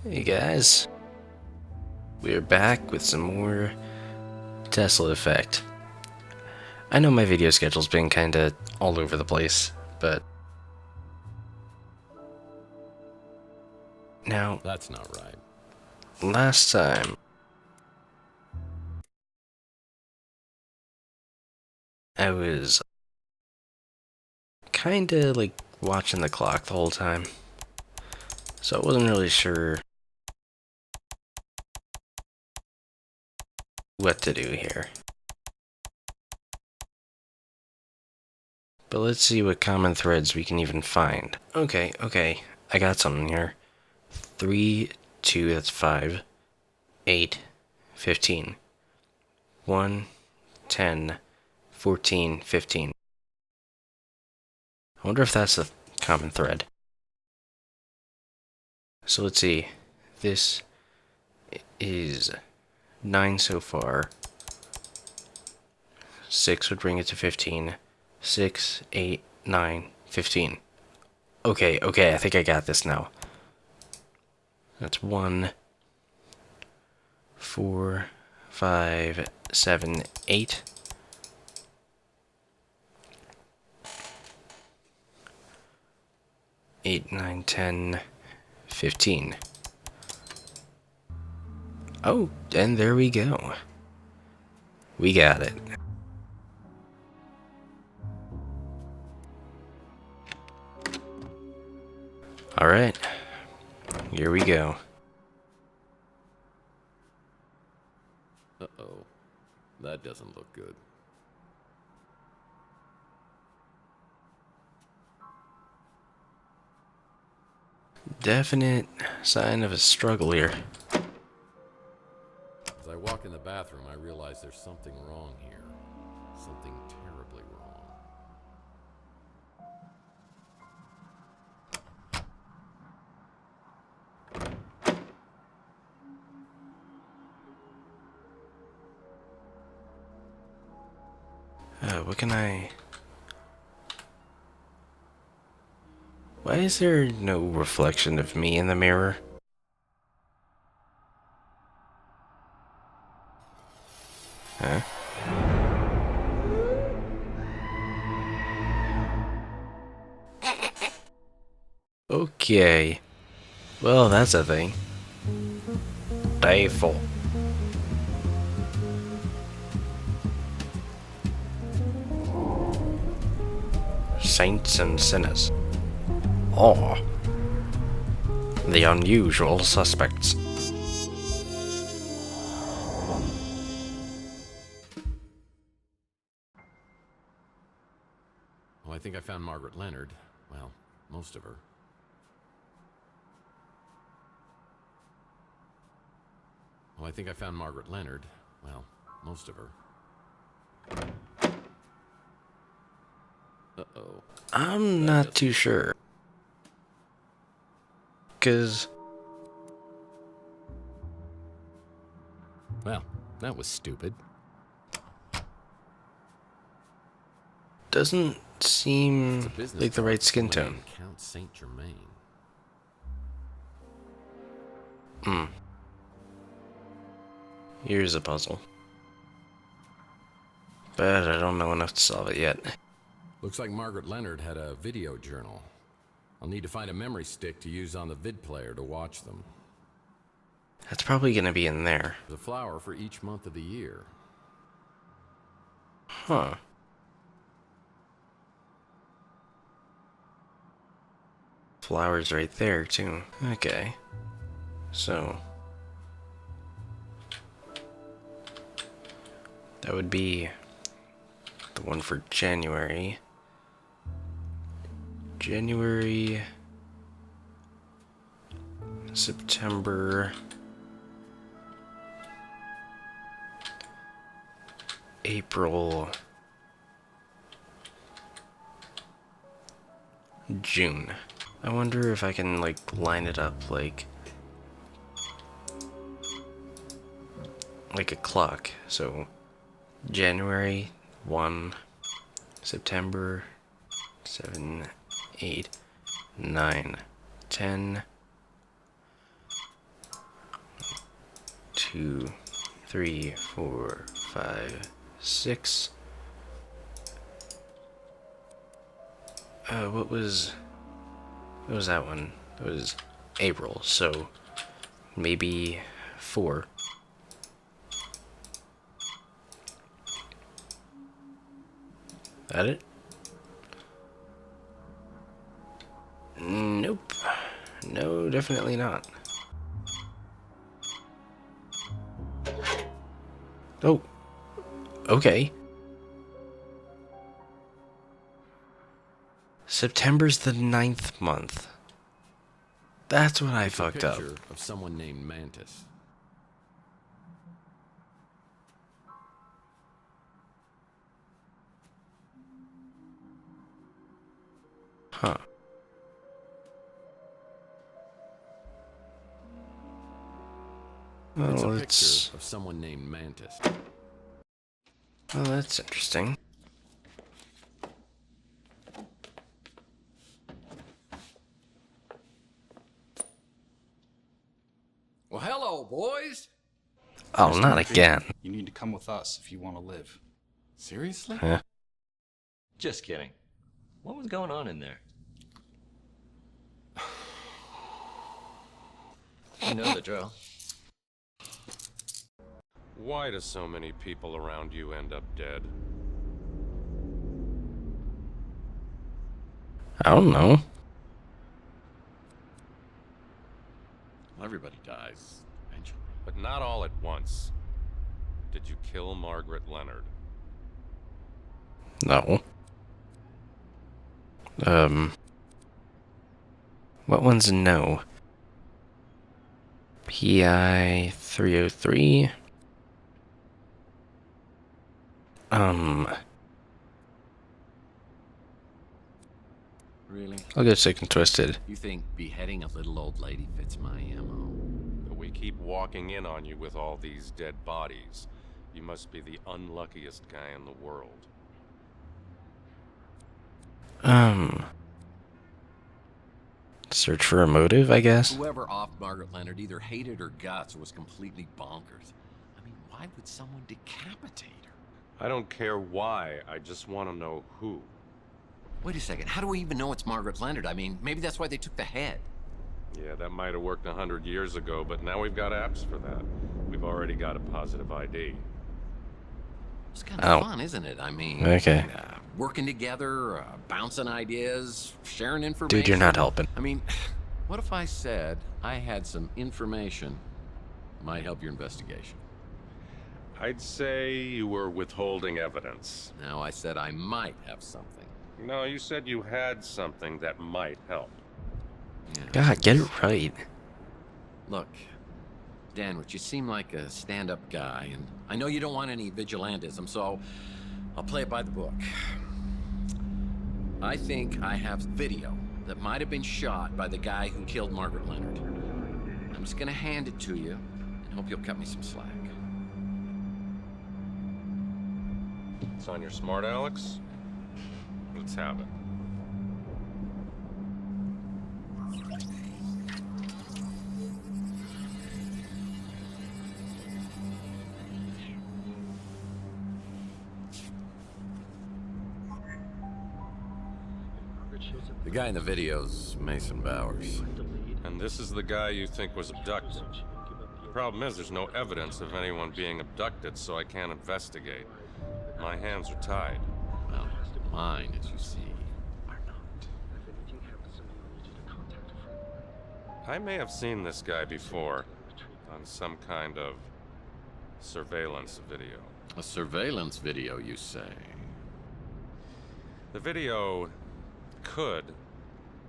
Hey guys, we're back with some more Tesla Effect. I know my video schedule's been kinda all over the place, but now, That's not right. last time, I was kinda like watching the clock the whole time, so I wasn't really sure what to do here. But let's see what common threads we can even find. Okay, I got something here. 3, 2, that's 5, 8, 15. 1, 10, 14, 15. I wonder if that's the common thread. So let's see. This is 9 so far. 6 would bring it to 15. 6, 8, 9, 15. Okay, I think I got this now. That's 1, 4, 5, 7, 8. 8, 9, 10, 15. Oh, and there we go. We got it. Alright, here we go. Uh-oh. That doesn't look good. Definite sign of a struggle here. As I walk in the bathroom, I realize there's something wrong here. Something terribly wrong. What can I... Why is there no reflection of me in the mirror? Huh? Okay. Well, that's a thing. Day 4. Saints and sinners. Or the unusual suspects. Oh, I think I found Margaret Leonard. Well, most of her. Oh, I think I found Margaret Leonard. Well, most of her. Uh-oh. I'm not too sure. 'Cause Well, that was stupid. doesn't It's a seem business like the card right for skin Lane tone. Count Saint Germain. Here's a puzzle. But I don't know enough to solve it yet. Looks like Margaret Leonard had a video journal. I'll need to find a memory stick to use on the vid player to watch them. That's probably gonna be in there. There's a flower for each month of the year. Huh. Flowers right there, too. Okay. So... that would be the one for January. January... September... April... June. I wonder if I can, like, line it up like a clock. So, January 1, September 7, 8, 9, 10, 2, 3, 4, 5, 6. What was that one? It was April, so maybe 4. That it? Nope. No, definitely not. Oh. Okay. September's the 9th month. That's when I fucked up. Picture of someone named Mantis. Huh. It's a Well, picture of someone named Mantis. well, that's interesting. Well, hello, boys. Oh, not again. You need to come with us if you want to live. Seriously? Huh. Just kidding. What was going on in there? You know the drill. Why do so many people around you end up dead? I don't know. Well, everybody dies eventually. But not all at once. Did you kill Margaret Leonard? No. What one's a no? PI 303. Really? I'll get sick and twisted. You think beheading a little old lady fits my MO? But we keep walking in on you with all these dead bodies. You must be the unluckiest guy in the world. Search for a motive, I guess. Whoever offed Margaret Leonard either hated her guts or was completely bonkers. I mean, why would someone decapitate her? I don't care why, I just want to know who. Wait a second, how do we even know it's Margaret Leonard? I mean, maybe that's why they took the head. Yeah, that might have worked 100 years ago, but now we've got apps for that. We've already got a positive ID. It's kind of fun, isn't it? I mean, working together, bouncing ideas, sharing information. Dude, you're not helping. I mean, what if I said I had some information that might help your investigation? I'd say you were withholding evidence. Now, I said I might have something. No, you said you had something that might help. Yeah. God, get it right. Look, Danwich, you seem like a stand-up guy, and I know you don't want any vigilantism, so I'll play it by the book. I think I have video that might have been shot by the guy who killed Margaret Leonard. I'm just gonna hand it to you, and hope you'll cut me some slack. It's on your smart, Alex? Let's have it. The guy in the video's Mason Bowers. And this is the guy you think was abducted. The problem is there's no evidence of anyone being abducted, so I can't investigate. My hands are tied. Well, mine, as you see. I may have seen this guy before on some kind of surveillance video. A surveillance video, you say? The video could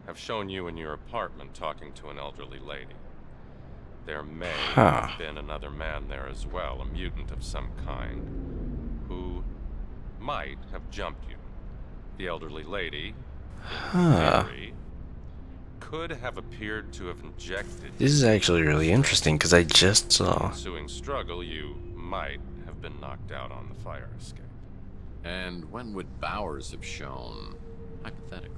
have shown you in your apartment talking to an elderly lady. There may have been another man there as well, a mutant of some kind, who might have jumped you. The elderly lady, in theory, could have appeared to have injected. This is actually really interesting because I just saw. Ensuing struggle, you might have been knocked out on the fire escape. And when would Bowers have shown, hypothetically?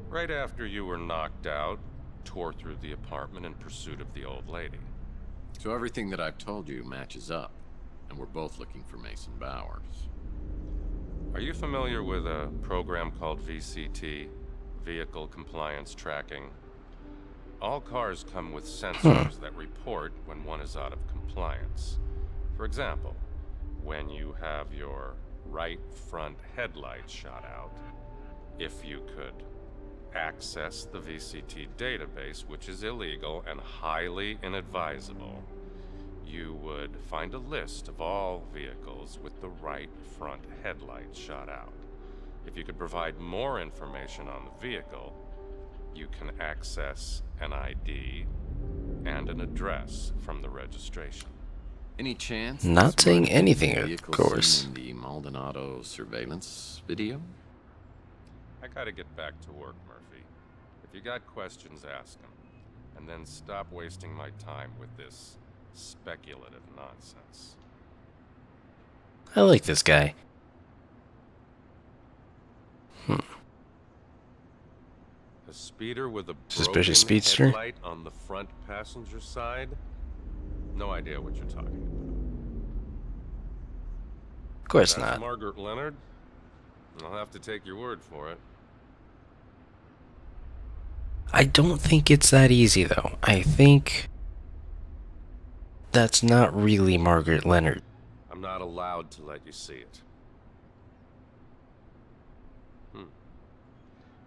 Right after you were knocked out, tore through the apartment in pursuit of the old lady. So everything that I've told you matches up, and we're both looking for Mason Bowers. Are you familiar with a program called VCT, Vehicle Compliance Tracking? All cars come with sensors that report when one is out of compliance. For example, when you have your right front headlight shot out, if you could access the VCT database, which is illegal and highly inadvisable, you would find a list of all vehicles with the right front headlight shot out. If you could provide more information on the vehicle, you can access an ID and an address from the registration. Any chance? Not this saying might be the anything, of vehicle course. seen in the Maldonado surveillance video? I gotta get back to work, Murphy. If you got questions, ask them. And then stop wasting my time with this speculative nonsense. I like this guy. A speeder with a Suspicious broken speedster? headlight on the front passenger side? No idea what you're talking about. Of course That's not. Margaret Leonard? I'll have to take your word for it. I don't think it's that easy, though. I think that's not really Margaret Leonard. I'm not allowed to let you see it.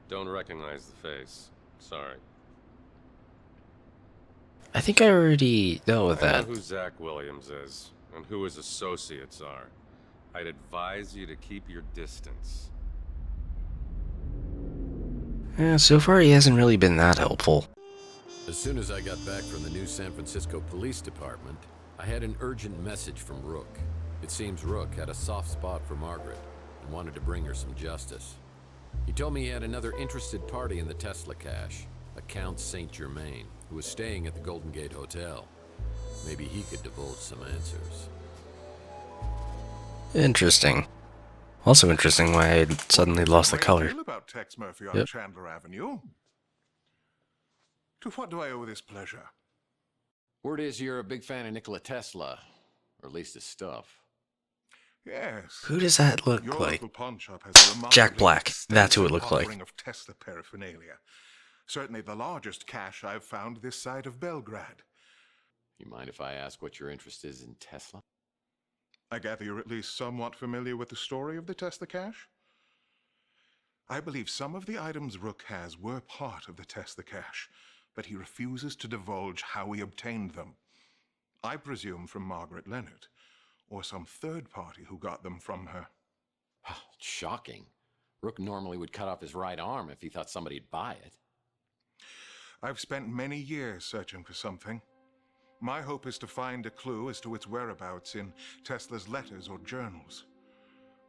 Don't recognize the face. Sorry. I think I already know I that. know who Zach Williams is, and who his associates are. I'd advise you to keep your distance. Yeah, so far he hasn't really been that helpful. As soon as I got back from the new San Francisco Police Department, I had an urgent message from Rook. It seems Rook had a soft spot for Margaret and wanted to bring her some justice. He told me he had another interested party in the Tesla cache, a Count Saint Germain, who was staying at the Golden Gate Hotel. Maybe he could divulge some answers. Interesting. Also interesting why I suddenly lost the color. Feel about Tex Murphy on Yep. Chandler Avenue. To what do I owe this pleasure? Word is you're a big fan of Nikola Tesla, or at least his stuff. Yes. Who does that Your look like? local pawn shop has a remarkably Jack Black. That's who it extensive looked like. offering of Tesla paraphernalia. Certainly the largest cache I've found this side of Belgrade. You mind if I ask what your interest is in Tesla? I gather you're at least somewhat familiar with the story of the Tesla cache? I believe some of the items Rook has were part of the Tesla cache, but he refuses to divulge how he obtained them. I presume from Margaret Leonard, or some third party who got them from her. It's shocking. Rook normally would cut off his right arm if he thought somebody'd buy it. I've spent many years searching for something. My hope is to find a clue as to its whereabouts in Tesla's letters or journals.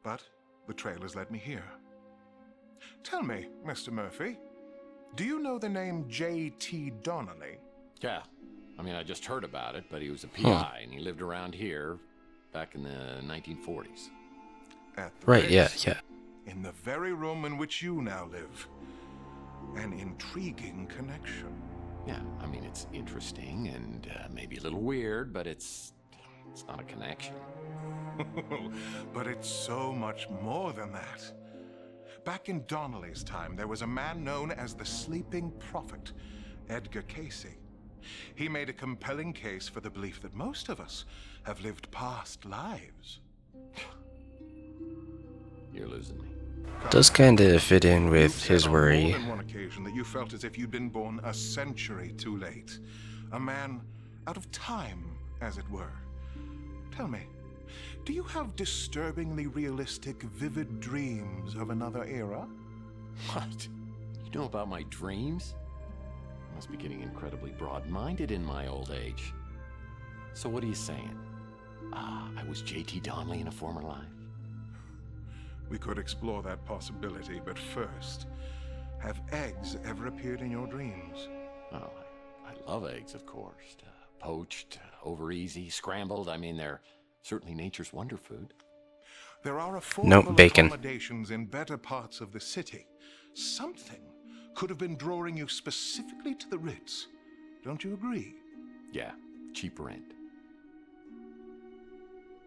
But the trail has led me here. Tell me, Mr. Murphy, do you know the name J.T. Donnelly? Yeah. I mean, I just heard about it, but he was a PI, and he lived around here back in the 1940s. At the Right, yeah, Ritz, yeah. in the very room in which you now live. An intriguing connection. Yeah, I mean, it's interesting and maybe a little weird, but it's not a connection. But it's so much more than that. Back in Donnelly's time, there was a man known as the Sleeping Prophet, Edgar Casey. He made a compelling case for the belief that most of us have lived past lives. You're losing me. Does kind of fit in with You've said his on worry. more than one occasion that you felt as if you'd been born a century too late. A man out of time, as it were. Tell me, do you have disturbingly realistic, vivid dreams of another era? What? You know about my dreams? I must be getting incredibly broad-minded in my old age. So what are you saying? I was J.T. Donnelly in a former life? We could explore that possibility, but first, have eggs ever appeared in your dreams? Oh, I love eggs, of course. Poached, over easy, scrambled. I mean, they're certainly nature's wonder food. There are Nope, affordable bacon. accommodations in better parts of the city. Something could have been drawing you specifically to the Ritz. Don't you agree? Yeah, cheaper end.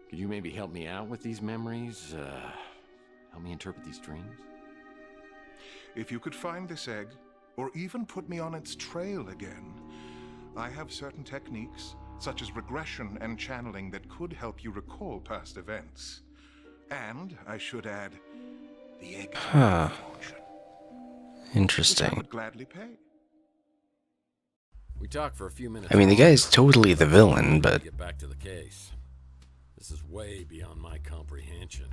Could you maybe help me out with these memories? Help me interpret these dreams? If you could find this egg, or even put me on its trail again, I have certain techniques, such as regression and channeling, that could help you recall past events. And, I should add, the egg is Huh. worth a fortune, which I Interesting. would gladly pay. We talked for a few minutes. I mean, the guy's totally the villain, but Get back to the case. This is way beyond my comprehension.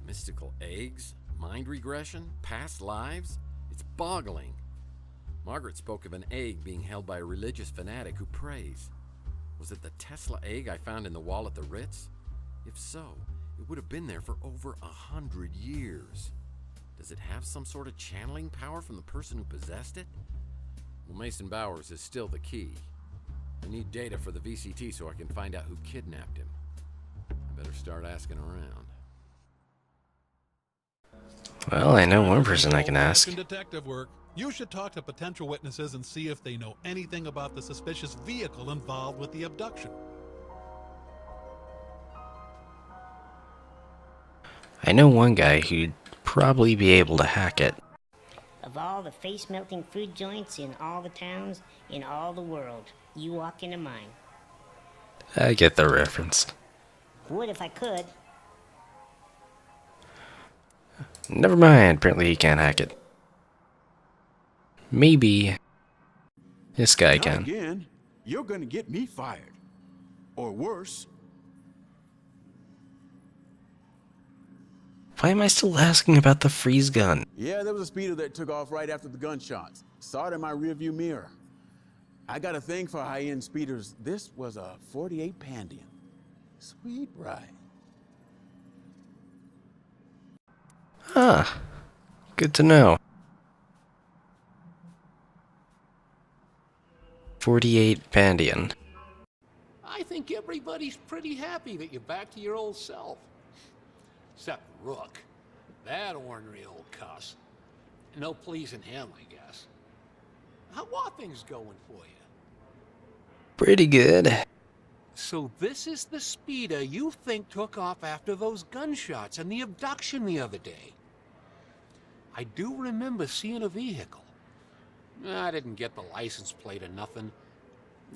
Mystical eggs? Mind regression? Past lives? It's boggling. Margaret spoke of an egg being held by a religious fanatic who prays. Was it the Tesla egg I found in the wall at the Ritz? If so, it would have been there for over 100 years. Does it have some sort of channeling power from the person who possessed it? Well, Mason Bowers is still the key. I need data for the VCT so I can find out who kidnapped him. I better start asking around. well, I know one person I can ask. Old-fashioned detective work. You should talk to potential witnesses and see if they know anything about the suspicious vehicle involved with the abduction. I know one guy who'd probably be able to hack it. Of all the face-melting food joints in all the towns, in all the world, you walk into mine. I get the reference. Would if I could. Never mind, apparently he can't hack it. Maybe this guy Not can. again. You're gonna get me fired. Or worse. Why am I still asking about the freeze gun? Yeah, there was a speeder that took off right after the gunshots. Saw it in my rearview mirror. I got a thing for high-end speeders. This was a 48 Pandion. Sweet ride. Ah, good to know. 48 Pandion. I think everybody's pretty happy that you're back to your old self. Except Rook. That ornery old cuss. No pleasing him, I guess. How are things going for you? Pretty good. So this is the speeder you think took off after those gunshots and the abduction the other day. I do remember seeing a vehicle. I didn't get the license plate or nothing.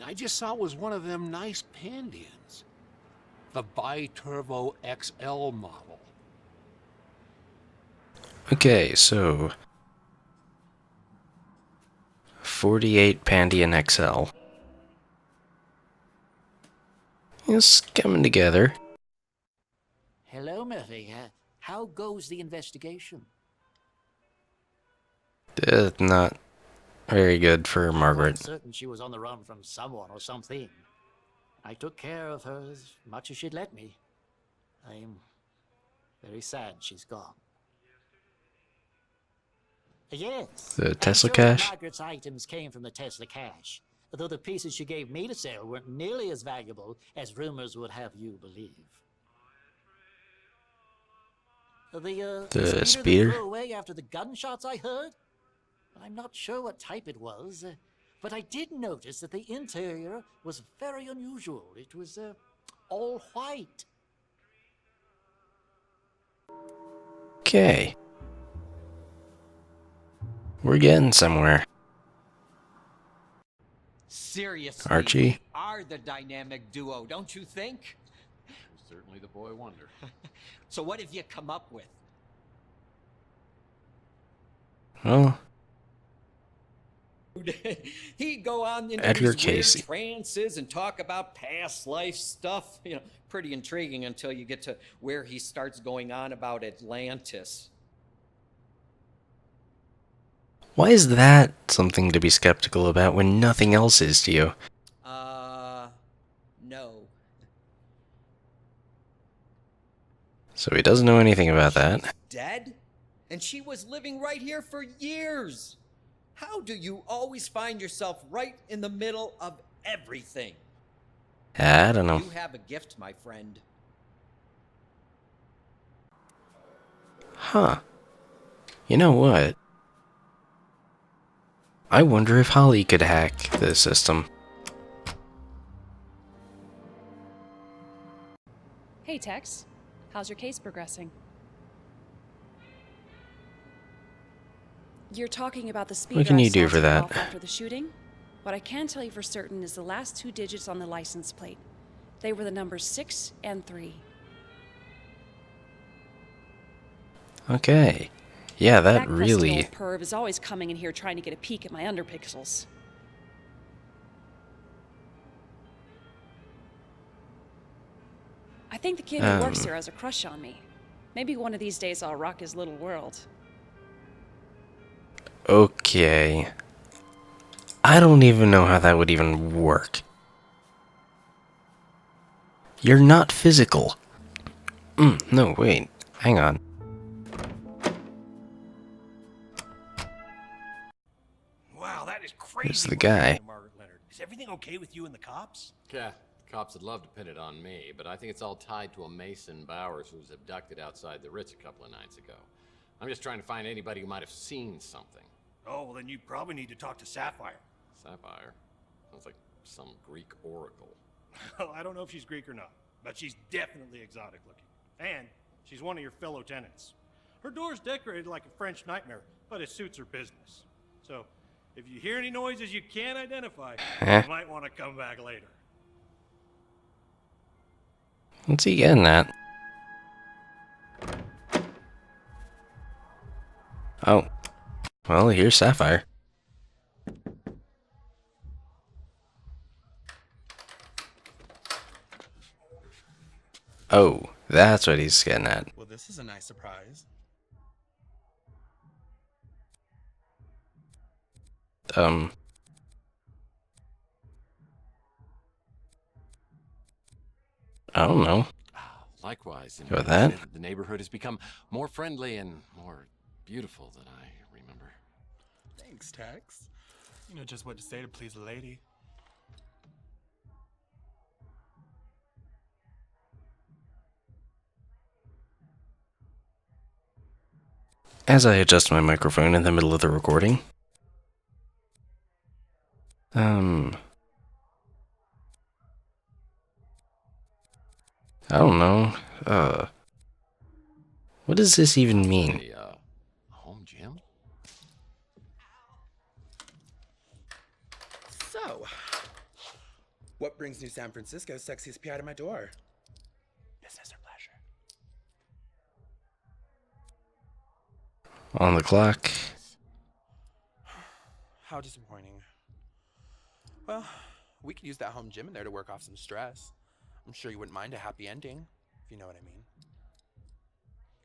I just saw it was one of them nice Pandions. The Bi-Turbo XL model. Okay, so 48 Pandion XL. It's coming together. Hello, Murphy. How goes the investigation? Not very good for Margaret. I'm certain she was on the run from someone or something. I took care of her as much as she'd let me. I'm very sad she's gone. Yes. The I'm Tesla sure cache? Margaret's items came from the Tesla cache, though the pieces she gave me to sell weren't nearly as valuable as rumors would have you believe. The speeder speeder? that flew away after the gunshots I heard? I'm not sure what type it was, but I did notice that the interior was very unusual. It was all white. Okay. We're getting somewhere. Seriously, Archie? we are the dynamic duo, don't you think? Certainly the boy wonder. So what have you come up with? Well, He'd go on into Edgar these weird Casey. trances and talk about past life stuff. You know, pretty intriguing until you get to where he starts going on about Atlantis. why is that something to be skeptical about when nothing else is to you? No. So he doesn't know anything about that. Dead? And she was living right here for years. How do you always find yourself right in the middle of everything? I don't know. You have a gift, my friend. Huh. You know what? I wonder if Holly could hack the system. Hey, Tex. How's your case progressing? You're talking about the speeder What can I you do saw for take that? off after the shooting? What I can tell you for certain is the last 2 digits on the license plate. They were the numbers 6 and 3. Okay. Yeah, that crusty really... old perv is always coming in here trying to get a peek at my underpixels. I think the kid who works here has a crush on me. Maybe one of these days I'll rock his little world. Okay. I don't even know how that would even work. You're not physical. No, wait. Hang on. Wow, that is crazy. It's the guy. Margaret Leonard. Is everything okay with you and the cops? Yeah, cops would love to pin it on me, but I think it's all tied to a Mason Bowers who was abducted outside the Ritz a couple of nights ago. I'm just trying to find anybody who might have seen something. Oh, well then you probably need to talk to Sapphire. Sapphire? Sounds like some Greek oracle. Well, I don't know if she's Greek or not, but she's definitely exotic looking. And she's one of your fellow tenants. Her door's decorated like a French nightmare, but it suits her business. So, if you hear any noises you can't identify, you might want to come back later. What's he getting at? Oh. Well, here's Sapphire. Oh, that's what he's getting at. Well, this is a nice surprise. I don't know. Likewise, With that? the neighborhood has become more friendly and more beautiful than I remember. Thanks, Tex. You know just what to say to please the lady. As I adjust my microphone in the middle of the recording. I don't know. What does this even mean? Home gym? So, what brings New San Francisco's sexiest PI to my door? Business or pleasure? On the clock. How disappointing. Well, we could use that home gym in there to work off some stress. I'm sure you wouldn't mind a happy ending, if you know what I mean.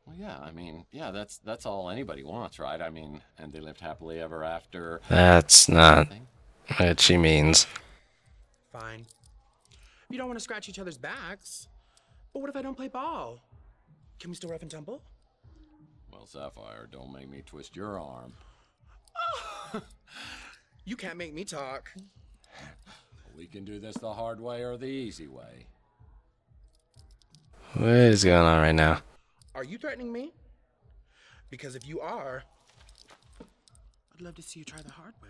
Well, yeah, I mean, yeah, that's all anybody wants, right? I mean, and they lived happily ever after. That's not what she means. Fine. You don't want to scratch each other's backs. But what if I don't play ball? Can we still rough and tumble? Well, Sapphire, don't make me twist your arm. You can't make me talk. We can do this the hard way or the easy way. What is going on right now? Are you threatening me? Because if you are, I'd love to see you try the hard way.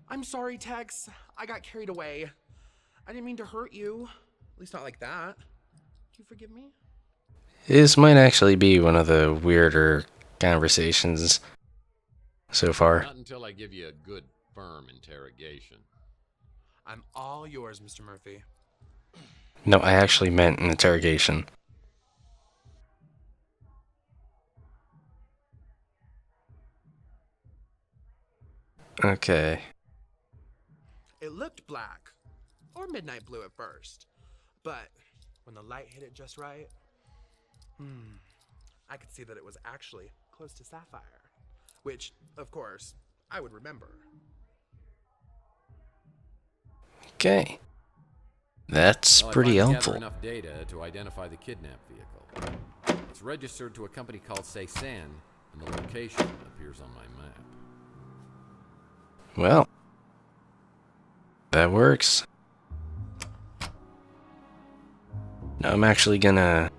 I'm sorry, Tex. I got carried away. I didn't mean to hurt you. At least not like that. Do you forgive me? This might actually be one of the weirder conversations so far. Not until I give you a good, firm interrogation. I'm all yours, Mr. Murphy. No, I actually meant an interrogation. Okay. It looked black, or midnight blue at first, but when the light hit it just right, I could see that it was actually close to sapphire, which, of course, I would remember. Okay. That's Well, pretty I finally helpful. gathered enough data to identify the kidnapped vehicle. It's registered to a company called Cezanne, and the location appears on my map. Well, that works. Now I'm actually gonna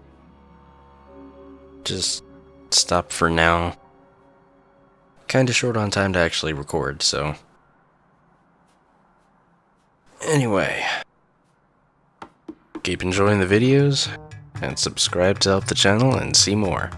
just stop for now. Kinda short on time to actually record, so. Anyway, keep enjoying the videos, and subscribe to help the channel and see more.